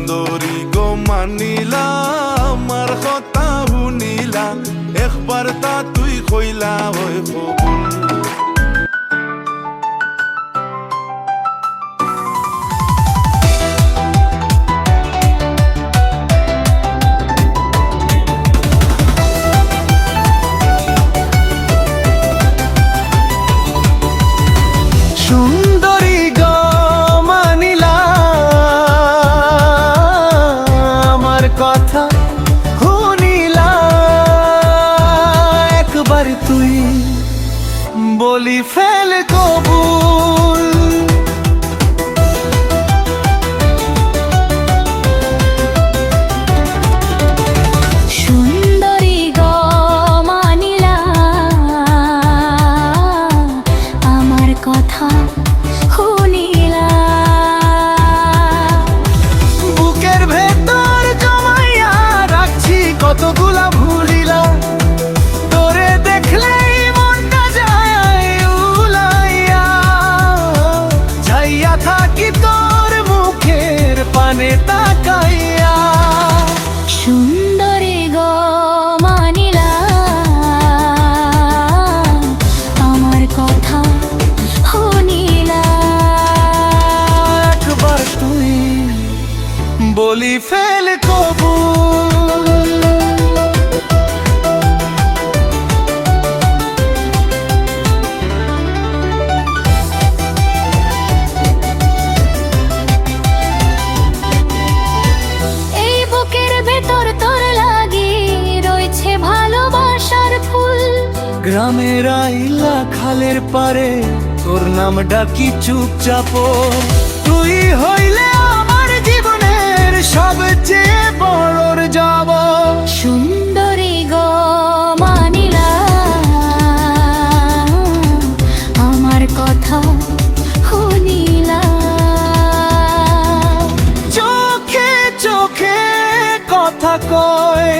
সুন্দরী গো মানিলা আমার কথা শুনিলা একবার তা তুই কইলা ওই কবুল সুন্দরী গো মানিলা আমার কথা শুনিলা একবার তুই বলি ফেল কবুল সুন্দরী গো মানিলা আমার কথা শুনিলা বুকের ভেতর জমাইয়া রাখছি কতগুলা ভুলিলা তোরে দেখলেই মনটা যায় উলাইয়া যাইয়া থাকি তোর মুখের পানে তাকাইয়া সুন্দরী গো মানিলা আমার কথা শুনিলা একবার তুই বলি ফেল কবুল এই বুকের ভেতর তোর লাগি রয়েছে ভালোবাসার ফুল গ্রামের আইলা খালের পারে তোর নাম ডাকি চুপচাপ তুই হইলে আমার জীবনের সবচেয়ে বড় যাব সুন্দরী গো মানিলা আমার কথা শুনিলা চোখে চোখে কথা কয়